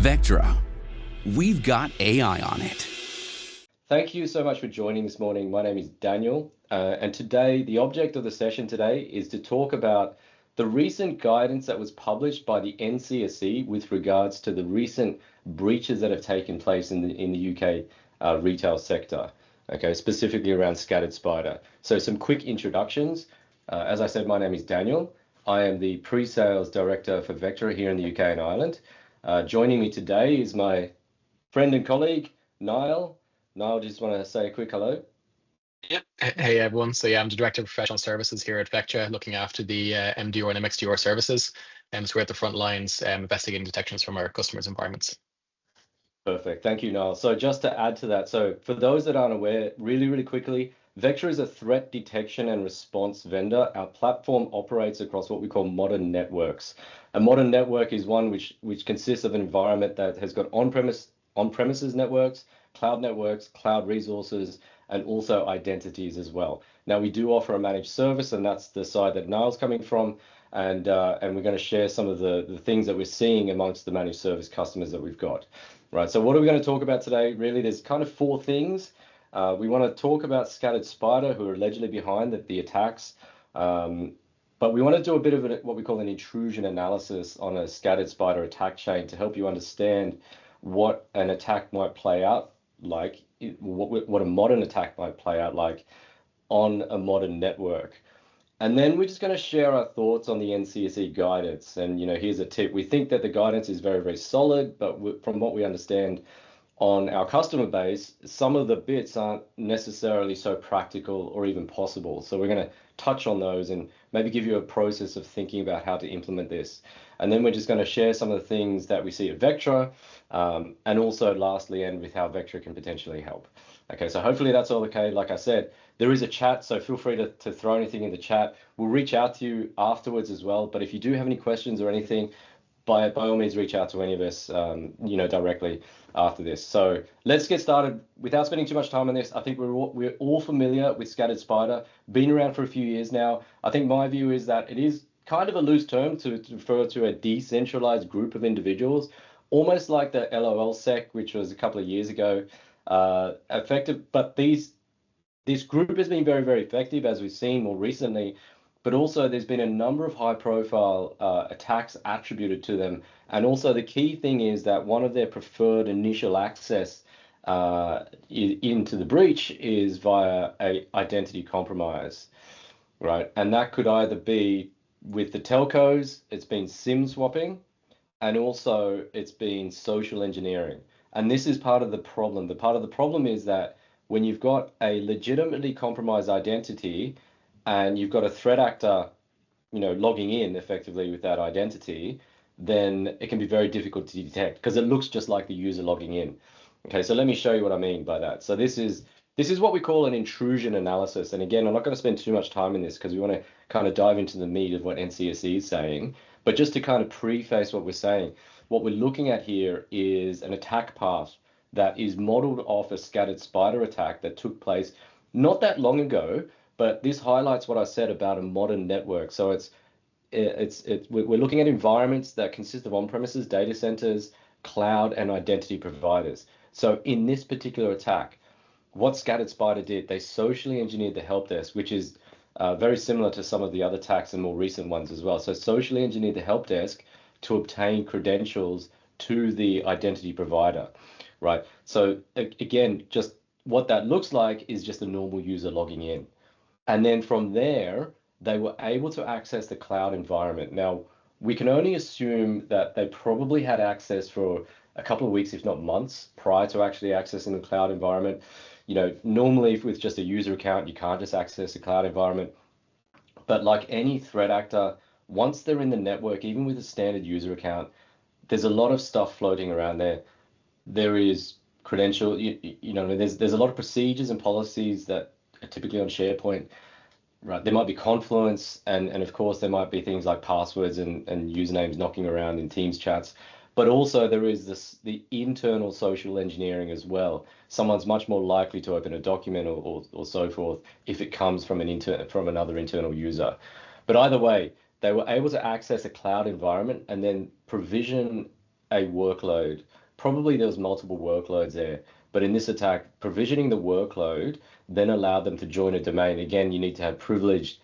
Vectra. We've got AI on it. Thank you so much for joining this morning. My name is Daniel, and today, the object of the session today is to talk about the recent guidance that was published by the NCSC with regards to the recent breaches that have taken place in the UK retail sector, okay, specifically around scattered spider. So some quick introductions. As I said, my name is Daniel. I am the pre-sales director for Vectra here in the UK and Ireland. Joining me today is my friend and colleague, Niall. Niall, just want to say a quick hello. Yep. Hey everyone. So yeah, I'm the Director of Professional Services here at Vectra, looking after the MDR and MXDR services. So we're at the front lines investigating detections from our customers' environments. Perfect. Thank you, Niall. So just to add to that, so for those that aren't aware, really quickly, Vectra is a threat detection and response vendor. Our platform operates across what we call modern networks. A modern network is one which consists of an environment that has got on-premises networks, cloud resources, and also identities as well. Now, we do offer a managed service, and that's the side that Niall's coming from, and we're going to share some of the things that we're seeing amongst the managed service customers that we've got. Right, so what are we going to talk about today? Really, there's kind of four things. We want to talk about scattered spider, who are allegedly behind the attacks, but we want to do a bit of what we call an intrusion analysis on a scattered spider attack chain to help you understand what an attack might play out like, what a modern attack might play out like on a modern network. And then we're just going to share our thoughts on the NCSC guidance. And, here's a tip. We think that the guidance is very solid, but from what we understand on our customer base, some of the bits aren't necessarily so practical or even possible. So we're going to touch on those and maybe give you a process of thinking about how to implement this. And then we're just going to share some of the things that we see at Vectra, and also lastly end with how Vectra can potentially help. Okay, so hopefully that's all okay. Like I said, there is a chat, so feel free to throw anything in the chat. We'll reach out to you afterwards as well. But if you do have any questions or anything, by all means, reach out to any of us, directly after this. So let's get started. Without spending too much time on this, I think we're all familiar with scattered spider, been around for a few years now. I think my view is that it is kind of a loose term to refer to a decentralized group of individuals, almost like the LOLsec, which was a couple of years ago, effective. But this group has been very effective, as we've seen more recently. But also there's been a number of high-profile attacks attributed to them. And also the key thing is that one of their preferred initial access into the breach is via a identity compromise, right? And that could either be with the telcos, it's been SIM swapping, and also it's been social engineering. And this is part of the problem. The part of the problem is that when you've got a legitimately compromised identity, and you've got a threat actor, logging in effectively with that identity, then it can be very difficult to detect because it looks just like the user logging in. Okay, so let me show you what I mean by that. So this is what we call an intrusion analysis. And again, I'm not going to spend too much time in this because we want to kind of dive into the meat of what NCSC is saying. But just to kind of preface what we're saying, what we're looking at here is an attack path that is modeled off a scattered spider attack that took place not that long ago. But this highlights what I said about a modern network. So we're looking at environments that consist of on-premises data centers, cloud, and identity providers. So in this particular attack, what Scattered Spider did, they socially engineered the help desk, which is very similar to some of the other attacks and more recent ones as well. So socially engineered the help desk to obtain credentials to the identity provider, right? So again, just what that looks like is just a normal user logging in. And then from there, they were able to access the cloud environment. Now, we can only assume that they probably had access for a couple of weeks, if not months, prior to actually accessing the cloud environment. Normally with just a user account, you can't just access the cloud environment. But like any threat actor, once they're in the network, even with a standard user account, there's a lot of stuff floating around there. There is credential, there's a lot of procedures and policies that typically on SharePoint, right? There might be Confluence, and of course there might be things like passwords and usernames knocking around in Teams chats. But also there is the internal social engineering as well. Someone's much more likely to open a document or so forth if it comes from another internal user. But either way, they were able to access a cloud environment and then provision a workload. Probably there was multiple workloads there, but in this attack, provisioning the workload then allowed them to join a domain. Again, you need to have privileged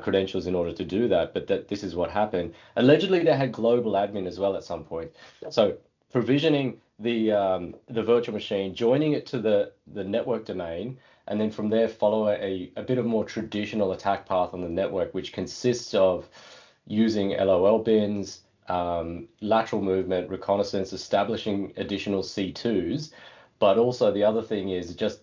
credentials in order to do that, but this is what happened. Allegedly, they had global admin as well at some point. So provisioning the virtual machine, joining it to the network domain, and then from there follow a bit of more traditional attack path on the network, which consists of using LOL bins, lateral movement, reconnaissance, establishing additional C2s. But also the other thing is just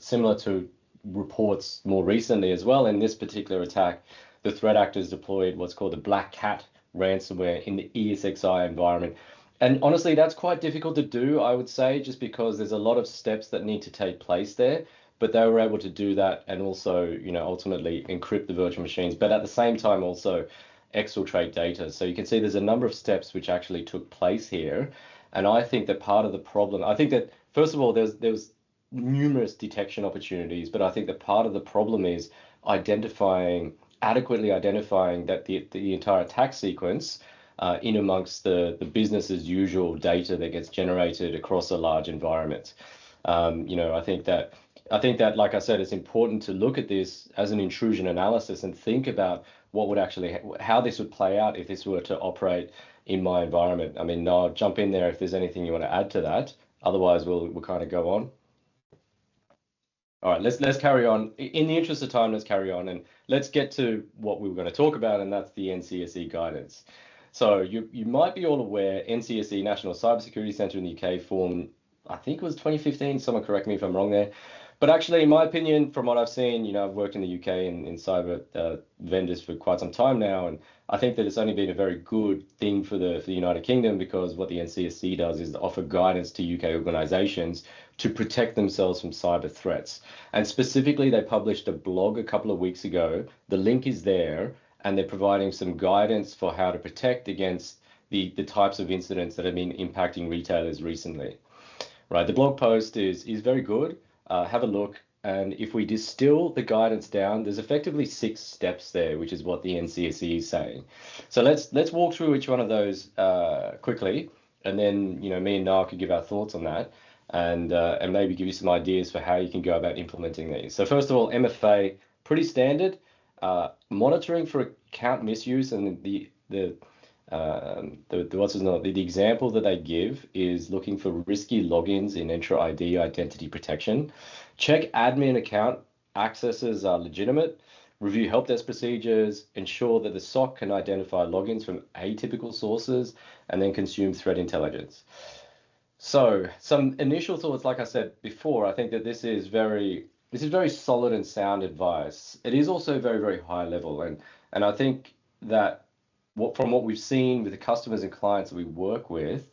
similar to reports more recently as well. In this particular attack, the threat actors deployed what's called the Black Cat ransomware in the ESXi environment. And honestly, that's quite difficult to do, I would say, just because there's a lot of steps that need to take place there. But they were able to do that and also, you know, ultimately encrypt the virtual machines, but at the same time also exfiltrate data. So you can see there's a number of steps which actually took place here. And I think that part of the problem, I think that first of all, there was numerous detection opportunities, but I think that part of the problem is adequately identifying that the entire attack sequence in amongst the business as usual data that gets generated across a large environment. You know, I think that, like I said, it's important to look at this as an intrusion analysis and think about what would actually, how this would play out if this were to operate in my environment. I mean, I'll jump in there if there's anything you want to add to that. Otherwise, we'll kind of go on. All right, let's carry on. In the interest of time, let's carry on and let's get to what we were going to talk about, and that's the NCSE guidance. So you might be all aware, NCSE, National Cybersecurity Centre in the UK, formed, I think it was 2015. Someone correct me if I'm wrong there. But actually, in my opinion, from what I've seen, you know, I've worked in the UK in cyber vendors for quite some time now, and I think that it's only been a very good thing for the United Kingdom, because what the NCSC does is offer guidance to UK organisations to protect themselves from cyber threats. And specifically, they published a blog a couple of weeks ago. The link is there, and they're providing some guidance for how to protect against the types of incidents that have been impacting retailers recently. Right, the blog post is very good. Have a look, and if we distill the guidance down, there's effectively 6 steps there, which is what the NCSE is saying. So let's walk through each one of those quickly, and then, you know, me and Niall could give our thoughts on that, and maybe give you some ideas for how you can go about implementing these. So first of all, MFA, pretty standard. Monitoring for account misuse, and the example that they give is looking for risky logins in Entra ID identity protection. Check admin account accesses are legitimate. Review help desk procedures. Ensure that the SOC can identify logins from atypical sources, and then consume threat intelligence. So some initial thoughts, like I said before, I think that this is very solid and sound advice. It is also very, very high level, and I think that from what we've seen with the customers and clients that we work with,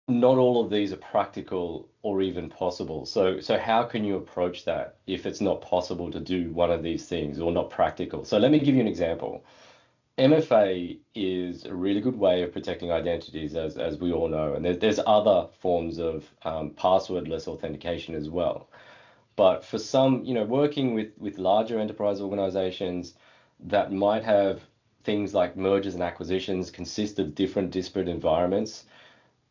not all of these are practical or even possible. So how can you approach that if it's not possible to do one of these things, or not practical? So let me give you an example. MFA is a really good way of protecting identities, as we all know, and there's other forms of passwordless authentication as well. But for some, you know, working with larger enterprise organizations that might have things like mergers and acquisitions, consist of different disparate environments.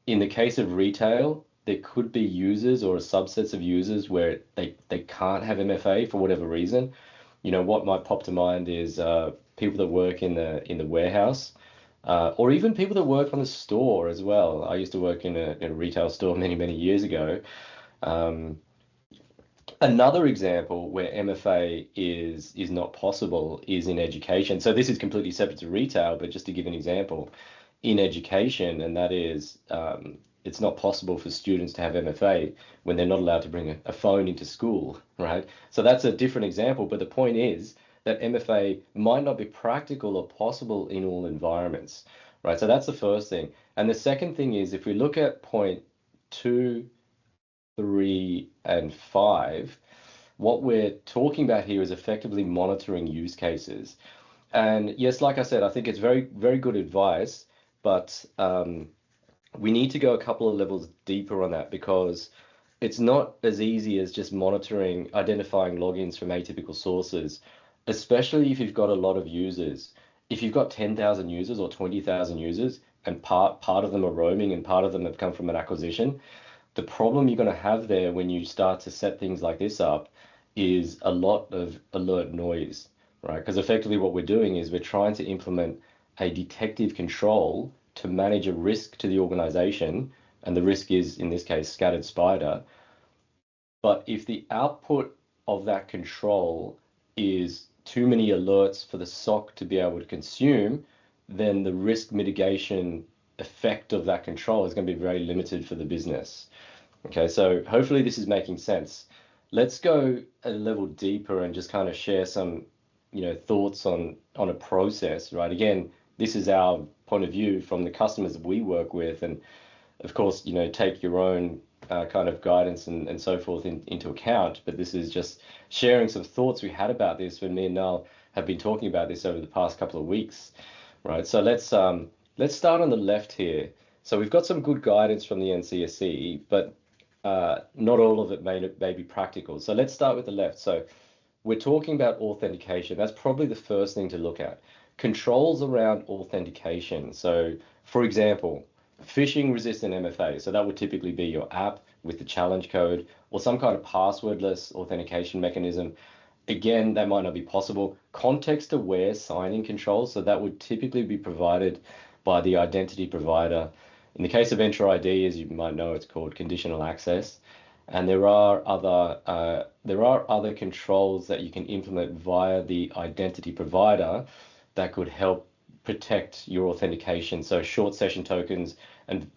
In the case of retail, there could be users or subsets of users where they can't have MFA for whatever reason. You know, what might pop to mind is people that work in the warehouse, or even people that work on the store as well. I used to work in a retail store many years ago. Another example where MFA is not possible is in education. So this is completely separate to retail, but just to give an example, in education, and that is it's not possible for students to have MFA when they're not allowed to bring a phone into school, right? So that's a different example, but the point is that MFA might not be practical or possible in all environments, right? So that's the first thing. And the second thing is, if we look at point 2, 3, and 5, what we're talking about here is effectively monitoring use cases. And yes, like I said, I think it's very, very good advice, but we need to go a couple of levels deeper on that, because it's not as easy as just monitoring, identifying logins from atypical sources, especially if you've got a lot of users. If you've got 10,000 users or 20,000 users, and part of them are roaming and part of them have come from an acquisition. The problem you're going to have there when you start to set things like this up is a lot of alert noise, right? Because effectively what we're doing is we're trying to implement a detective control to manage a risk to the organization, and the risk is, in this case, scattered spider. But if the output of that control is too many alerts for the SOC to be able to consume, then the risk mitigation effect of that control is going to be very limited for the business. Okay, so hopefully this is making sense. Let's go a level deeper and just kind of share some, thoughts on a process, right? Again, this is our point of view from the customers that we work with, and of course, take your own kind of guidance and so forth into account. But this is just sharing some thoughts we had about this when me and Niall have been talking about this over the past couple of weeks, right? So let's start on the left here. So we've got some good guidance from the NCSC, but not all of it may be practical. So let's start with the left. So we're talking about authentication. That's probably the first thing to look at. Controls around authentication. So for example, phishing resistant MFA. So that would typically be your app with the challenge code or some kind of passwordless authentication mechanism. Again, that might not be possible. Context aware sign-in controls. So that would typically be provided by the identity provider. In the case of Enter ID, as you might know, it's called conditional access. And there are other controls that you can implement via the identity provider that could help protect your authentication. So short session tokens and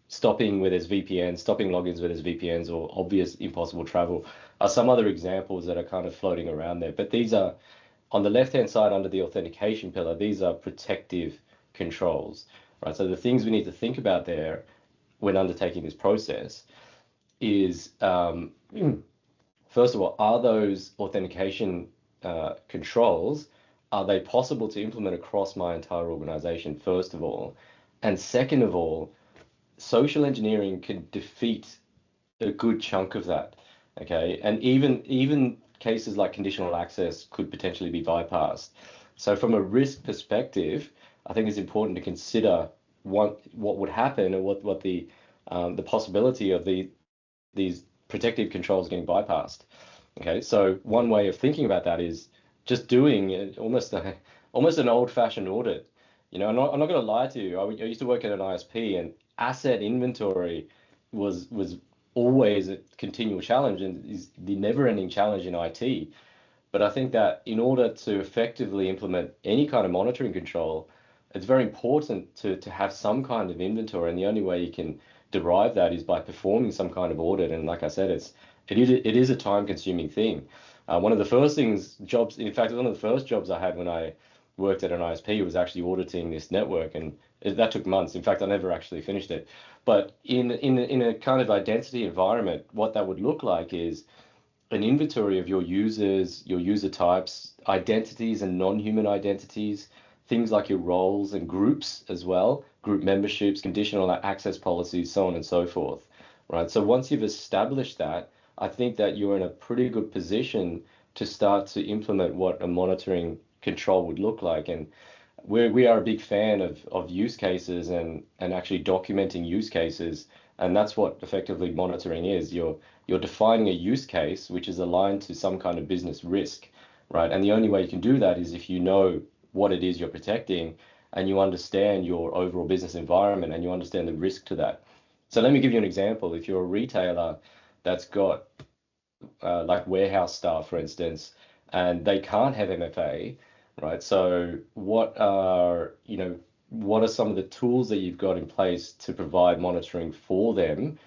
stopping where there's VPNs, stopping logins where there's VPNs, or obvious impossible travel are some other examples that are kind of floating around there. But these are on the left-hand side under the authentication pillar. These are protective controls, right? So the things we need to think about there when undertaking this process is, first of all, are those authentication controls, are they possible to implement across my entire organization, first of all? And second of all, social engineering can defeat a good chunk of that, okay? And even cases like conditional access could potentially be bypassed. So from a risk perspective, I think it's important to consider what would happen and what the possibility of these protective controls getting bypassed. Okay, so one way of thinking about that is just doing almost an old-fashioned audit. I'm not going to lie to you. I used to work at an ISP, and asset inventory was always a continual challenge and is the never-ending challenge in IT. But I think that in order to effectively implement any kind of monitoring control, it's very important to have some kind of inventory, and the only way you can derive that is by performing some kind of audit. And like I said, it is a time-consuming thing. One of the first jobs I had when I worked at an ISP was actually auditing this network, and that took months. In fact, I never actually finished it. But in a kind of identity environment, what that would look like is an inventory of your users, your user types, identities and non-human identities, things like your roles and groups as well, group memberships, conditional access policies, so on and so forth, right? So once you've established that, I think that you're in a pretty good position to start to implement what a monitoring control would look like. And we are a big fan of use cases and actually documenting use cases. And that's what effectively monitoring is. You're defining a use case which is aligned to some kind of business risk, right? And the only way you can do that is if you know what it is you're protecting and you understand your overall business environment and you understand the risk to that. So let me give you an example. If you're a retailer that's got like warehouse staff, for instance, and they can't have MFA, right? So what are some of the tools that you've got in place to provide monitoring for them?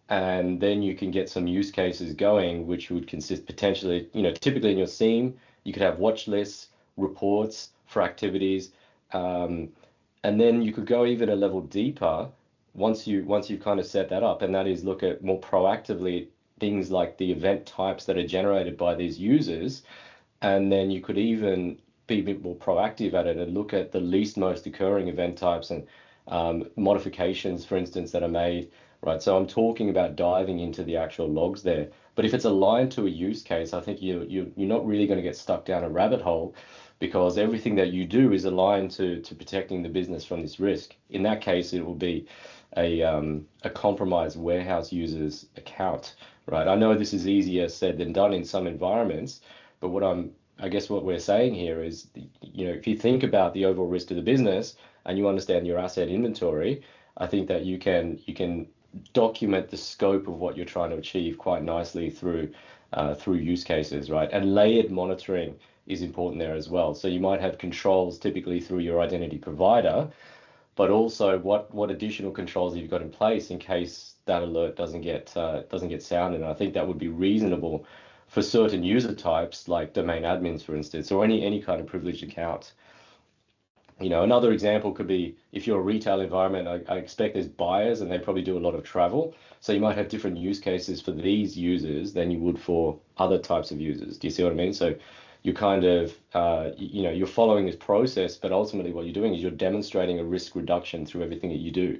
And then you can get some use cases going, which would consist potentially, typically in your SIEM, you could have watch lists, reports for activities, and then you could go even a level deeper once you've kind of set that up, and that is look at more proactively things like the event types that are generated by these users, and then you could even be a bit more proactive at it and look at the least most occurring event types and modifications, for instance, that are made, right? So I'm talking about diving into the actual logs there. But if it's aligned to a use case, I think you're not really going to get stuck down a rabbit hole. because everything that you do is aligned to protecting the business from this risk. In that case, it will be a compromised warehouse user's account, right? I know this is easier said than done in some environments, but I guess what we're saying here is, if you think about the overall risk to the business and you understand your asset inventory, I think that you can document the scope of what you're trying to achieve quite nicely through use cases, right? And layered monitoring is important there as well. So you might have controls typically through your identity provider, but also what additional controls have you got in place in case that alert doesn't get sounded. And I think that would be reasonable for certain user types like domain admins, for instance, or any kind of privileged account. Another example could be if you're a retail environment, I expect there's buyers and they probably do a lot of travel. So you might have different use cases for these users than you would for other types of users. Do you see what I mean? So you kind of, you're following this process, but ultimately what you're doing is you're demonstrating a risk reduction through everything that you do.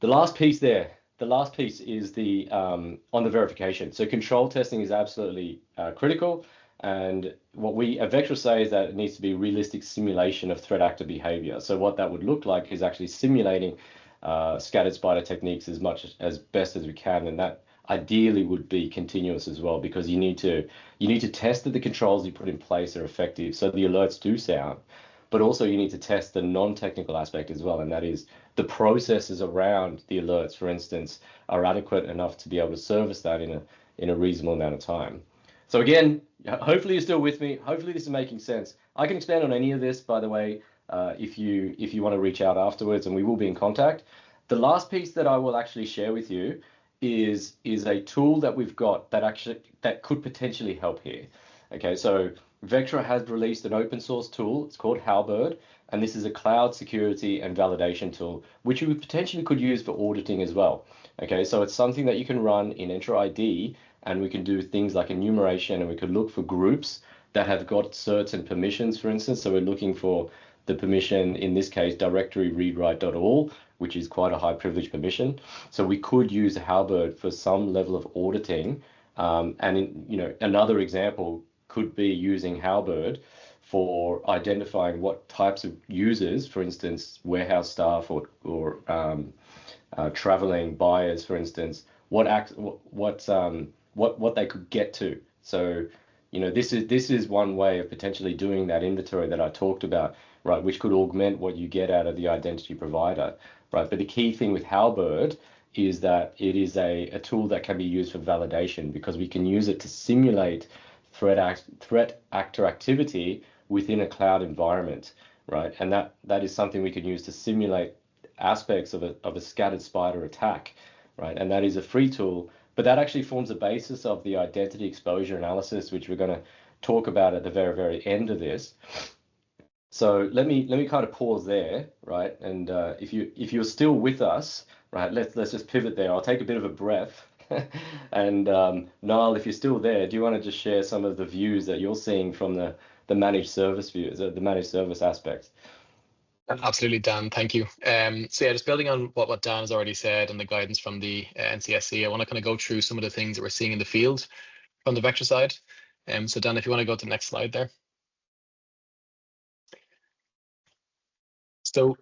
The last piece is the on the verification. So control testing is absolutely critical. And what we at Vectra say is that it needs to be realistic simulation of threat actor behavior. So what that would look like is actually simulating scattered spider techniques as best as we can, and that ideally would be continuous as well, because you need to test that the controls you put in place are effective, so the alerts do sound. But also you need to test the non-technical aspect as well, and that is the processes around the alerts, for instance, are adequate enough to be able to service that in a reasonable amount of time. So again, hopefully you're still with me. Hopefully this is making sense. I can expand on any of this, by the way, if you want to reach out afterwards, and we will be in contact. The last piece that I will actually share with you is a tool that we've got that could potentially help here. Okay, so Vectra has released an open source tool. It's called Halberd, and this is a cloud security and validation tool, which you potentially could use for auditing as well. Okay, so it's something that you can run in Entra ID, and we can do things like enumeration, and we could look for groups that have got certain permissions, for instance. So we're looking for the permission, in this case, directory readwrite.all, which is quite a high privilege permission. So we could use Halberd for some level of auditing. Another example could be using Halberd for identifying what types of users, for instance, warehouse staff or traveling buyers, for instance, what they could get to. So, this is one way of potentially doing that inventory that I talked about, right, which could augment what you get out of the identity provider, right? But the key thing with Halberd is that it is a tool that can be used for validation, because we can use it to simulate threat actor activity within a cloud environment, right? And that is something we can use to simulate aspects of a scattered spider attack, right? And that is a free tool, but that actually forms the basis of the identity exposure analysis, which we're going to talk about at the very, very end of this. So let me kind of pause there, right? And if you're still with us, right, let's just pivot there. I'll take a bit of a breath. And Niall, if you're still there, do you want to just share some of the views that you're seeing from the managed service views, the managed service aspects? Absolutely, Dan. Thank you. So yeah, just building on what Dan has already said and the guidance from the NCSC, I want to kind of go through some of the things that we're seeing in the field from the Vectra side. So Dan, if you want to go to the next slide there. So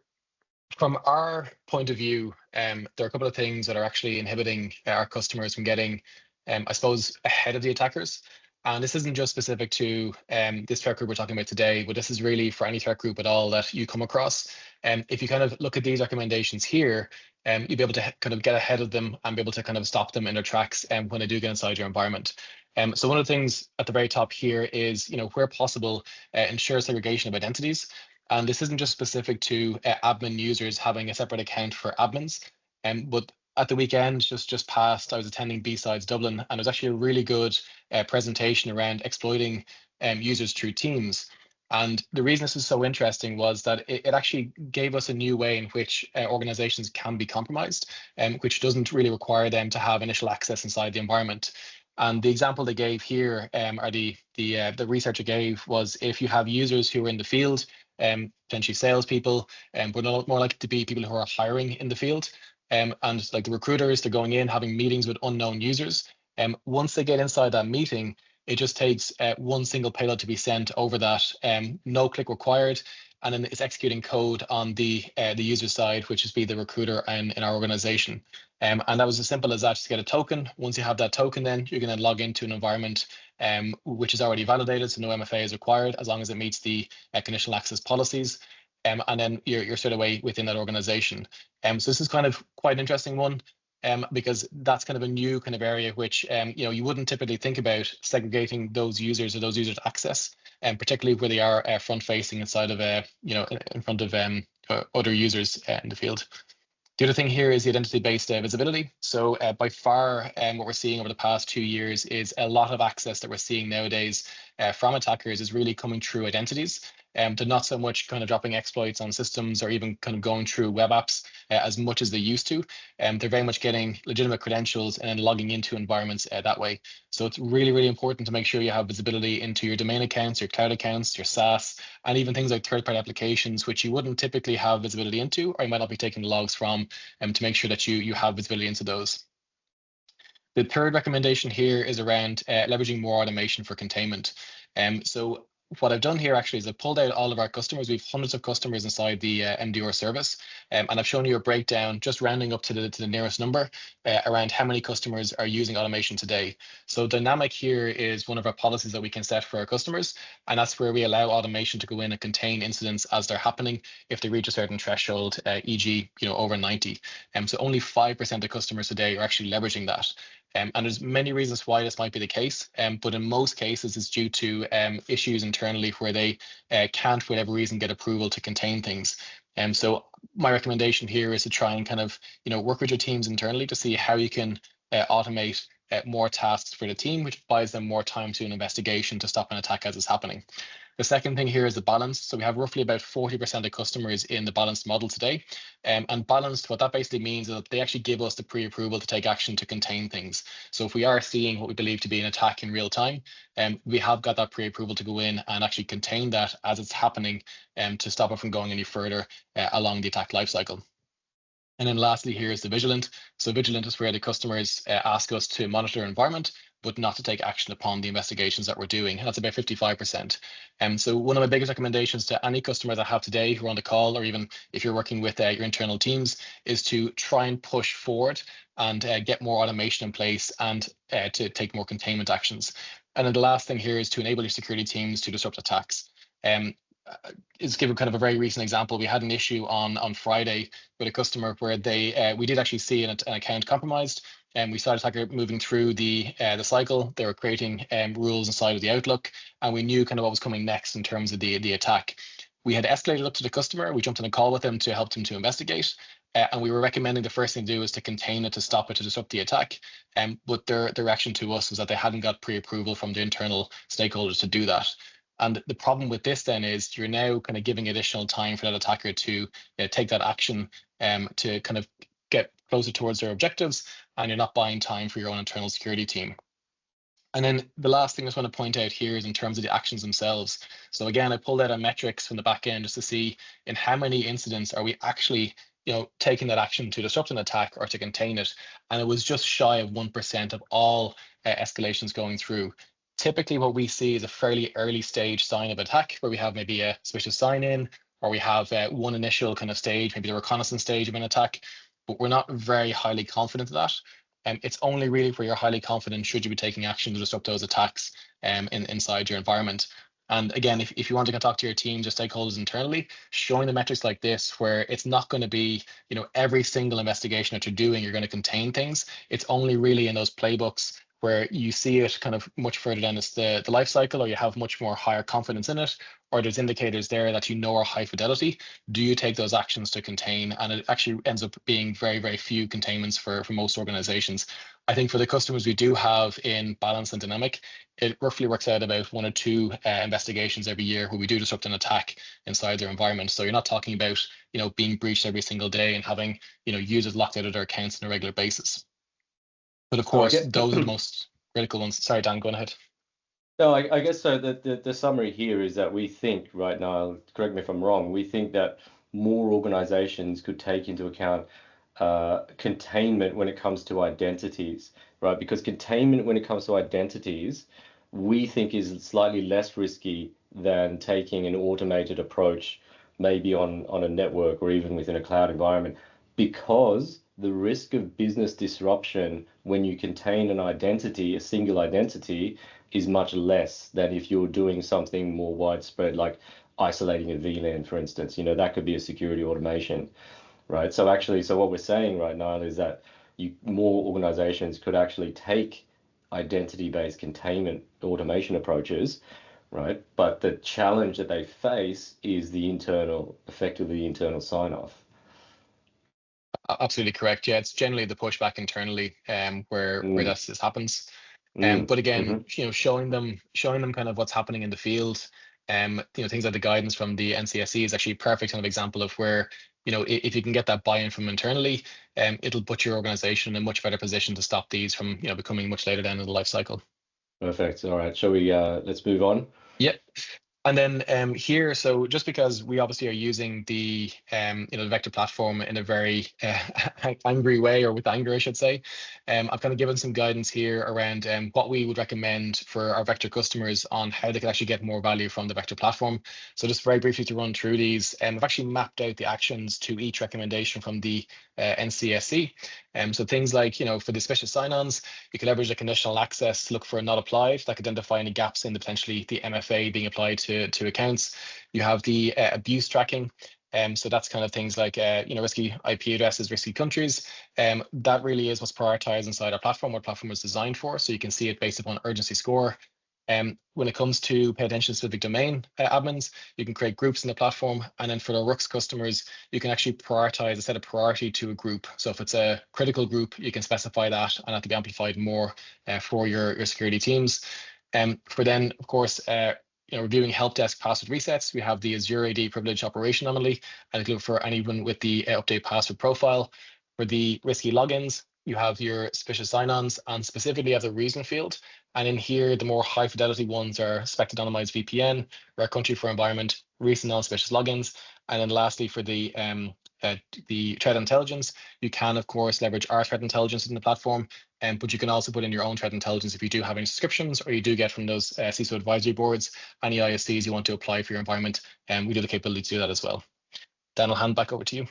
from our point of view, there are a couple of things that are actually inhibiting our customers from getting, I suppose, ahead of the attackers. And this isn't just specific to this threat group we're talking about today, but this is really for any threat group at all that you come across. If you kind of look at these recommendations here, you'll be able to kind of get ahead of them and be able to kind of stop them in their tracks when they do get inside your environment. So one of the things at the very top here is, where possible, ensure segregation of identities. And this isn't just specific to admin users having a separate account for admins. But at the weekend, just past, I was attending B-Sides Dublin, and there was actually a really good presentation around exploiting users through Teams. And the reason this was so interesting was that it actually gave us a new way in which organizations can be compromised, which doesn't really require them to have initial access inside the environment. And the example they gave here, or the researcher gave, was if you have users who are in the field, potentially salespeople, but more likely to be people who are hiring in the field, and like the recruiters, they're going in having meetings with unknown users. Once they get inside that meeting, It just takes one single payload to be sent over that, no click required, and then it's executing code on the user side, which is be the recruiter in our organization. And that was as simple as that, just get a token. Once you have that token, then you're going to log into an environment which is already validated, so no MFA is required as long as it meets the conditional access policies. And then you're straight away within that organization. So this is kind of quite an interesting one, because that's kind of a new kind of area which you wouldn't typically think about segregating those users or those users access, and particularly where they are front facing inside of in front of other users in the field. The other thing here is the identity-based visibility. So by far, what we're seeing over the past 2 years is a lot of access that we're seeing nowadays from attackers is really coming through identities. They're not so much kind of dropping exploits on systems or even kind of going through web apps as much as they used to. They're very much getting legitimate credentials and then logging into environments that way. So it's really, really important to make sure you have visibility into your domain accounts, your cloud accounts, your SaaS, and even things like third-party applications, which you wouldn't typically have visibility into, or you might not be taking the logs from, to make sure that you have visibility into those. The third recommendation here is around leveraging more automation for containment. So what I've done here actually is I've pulled out all of our customers. We have hundreds of customers inside the MDR service, and I've shown you a breakdown, just rounding up to the nearest number, around how many customers are using automation today. So dynamic here is one of our policies that we can set for our customers, and that's where we allow automation to go in and contain incidents as they're happening if they reach a certain threshold, e.g., over 90. So only 5% of customers today are actually leveraging that. And there's many reasons why this might be the case, but in most cases it's due to issues internally where they can't, for whatever reason, get approval to contain things. So my recommendation here is to try and kind of work with your teams internally to see how you can automate more tasks for the team, which buys them more time to an investigation to stop an attack as it's happening. The second thing here is the balance. So we have roughly about 40% of customers in the balanced model today. And balanced, what that basically means is that they actually give us the pre-approval to take action to contain things. So if we are seeing what we believe to be an attack in real time, we have got that pre-approval to go in and actually contain that as it's happening, to stop it from going any further along the attack lifecycle. And then lastly, here is the vigilant. So vigilant is where the customers ask us to monitor their environment, but not to take action upon the investigations that we're doing. And that's about 55%. So one of my biggest recommendations to any customer that I have today who are on the call, or even if you're working with your internal teams, is to try and push forward and get more automation in place and to take more containment actions. And then the last thing here is to enable your security teams to disrupt attacks. Is give kind of a very recent example. We had an issue on Friday with a customer where we did actually see an account compromised, and we saw the attacker moving through the cycle. They were creating rules inside of the Outlook, and we knew kind of what was coming next in terms of the attack. We had escalated up to the customer. We jumped on a call with them to help them to investigate, and we were recommending the first thing to do is to contain it, to stop it, to disrupt the attack. But their reaction to us was that they hadn't got pre-approval from the internal stakeholders to do that. And the problem with this then is you're now kind of giving additional time for that attacker to take that action to kind of get closer towards their objectives, and you're not buying time for your own internal security team. And then the last thing I just want to point out here is in terms of the actions themselves. So again, I pulled out our metrics from the back end just to see in how many incidents are we actually taking that action to disrupt an attack or to contain it. And it was just shy of 1% of all escalations going through. Typically what we see is a fairly early stage sign of attack where we have maybe a suspicious sign in, or we have one initial kind of stage, maybe the reconnaissance stage of an attack, but we're not very highly confident of that. It's only really where you're highly confident should you be taking action to disrupt those attacks inside your environment. And again, if you want to talk to your teams or stakeholders internally, showing the metrics like this, where it's not going to be, every single investigation that you're doing, you're going to contain things. It's only really in those playbooks where you see it kind of much further down the life cycle, or you have much more higher confidence in it, or there's indicators there that are high fidelity. Do you take those actions to contain? And it actually ends up being very, very few containments for most organizations. I think for the customers we do have in balance and dynamic, it roughly works out about 1 or 2 investigations every year where we do disrupt an attack inside their environment. So you're not talking about being breached every single day and having users locked out of their accounts on a regular basis. But of course, those are the most critical ones. Sorry, Dan, go ahead. No, I guess so. The summary here is that we think right now, correct me if I'm wrong, we think that more organizations could take into account containment when it comes to identities, right? Because containment when it comes to identities we think is slightly less risky than taking an automated approach, maybe on a network or even within a cloud environment, because the risk of business disruption when you contain an identity, a single identity, is much less than if you're doing something more widespread, like isolating a VLAN, for instance. That could be a security automation, right? So what we're saying right now is that more organizations could actually take identity-based containment automation approaches, right? But the challenge that they face is effectively the internal sign-off. Absolutely correct. Yeah, it's generally the pushback internally where this happens. But again, showing them kind of what's happening in the field. Things like the guidance from the NCSE is actually a perfect kind of example of where, if you can get that buy-in from internally, it'll put your organization in a much better position to stop these from, becoming much later down in the life cycle. Perfect. All right. Shall we, let's move on? Yep. And then here, so just because we obviously are using the the vector platform in a very angry way, or with anger, I should say, I've kind of given some guidance here around what we would recommend for our vector customers on how they can actually get more value from the vector platform. So just very briefly to run through these, I've actually mapped out the actions to each recommendation from the NCSE. So things like, for the special sign-ons, you can leverage the conditional access to look for a not applied that could identify any gaps in potentially the MFA being applied to accounts. You have the abuse tracking. So that's kind of things like risky IP addresses, risky countries. That really is what's prioritized inside our platform, what platform was designed for. So you can see it based upon urgency score. When it comes to pay attention to specific domain admins, you can create groups in the platform. And then for the Rooks customers, you can actually prioritize a set of priority to a group. So if it's a critical group, you can specify that and that to be amplified more for your security teams. For then, of course, reviewing help desk password resets, we have the Azure AD privilege operation anomaly, and look for anyone with the update password profile. For the risky logins, you have your suspicious sign-ons, and specifically have the reason field. And in here, the more high fidelity ones are suspected anonymized VPN, rare country for environment, recent non-suspicious logins. And then lastly, for the threat intelligence, you can, of course, leverage our threat intelligence in the platform, but you can also put in your own threat intelligence if you do have any subscriptions, or you do get from those CISO advisory boards, any ISCs you want to apply for your environment, and we do the capability to do that as well. Dan, I'll hand back over to you.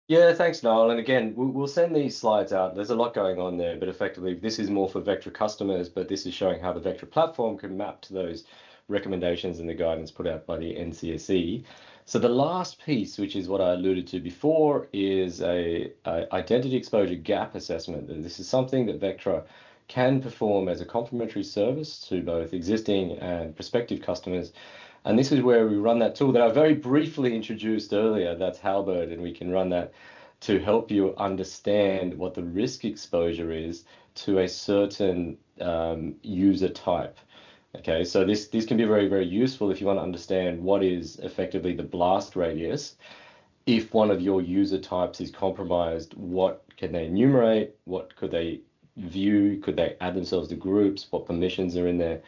Yeah, thanks, Noel. And again, we'll send these slides out. There's a lot going on there, but effectively, this is more for Vectra customers, but this is showing how the Vectra platform can map to those recommendations and the guidance put out by the NCSE. So the last piece, which is what I alluded to before, is a identity exposure gap assessment. And this is something that Vectra can perform as a complementary service to both existing and prospective customers. And this is where we run that tool that I very briefly introduced earlier. That's Halberd, and we can run that to help you understand what the risk exposure is to a certain user type. Okay, so this can be very, very useful if you want to understand what is effectively the blast radius. If one of your user types is compromised, what can they enumerate? What could they view? Could they add themselves to groups? What permissions are in there?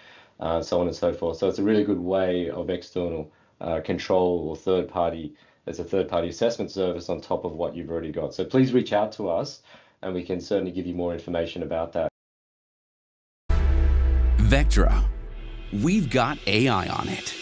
So on and so forth. So it's a really good way of external control or third-party, as a third-party assessment service on top of what you've already got. So please reach out to us, and we can certainly give you more information about that. Vectra. We've got AI on it.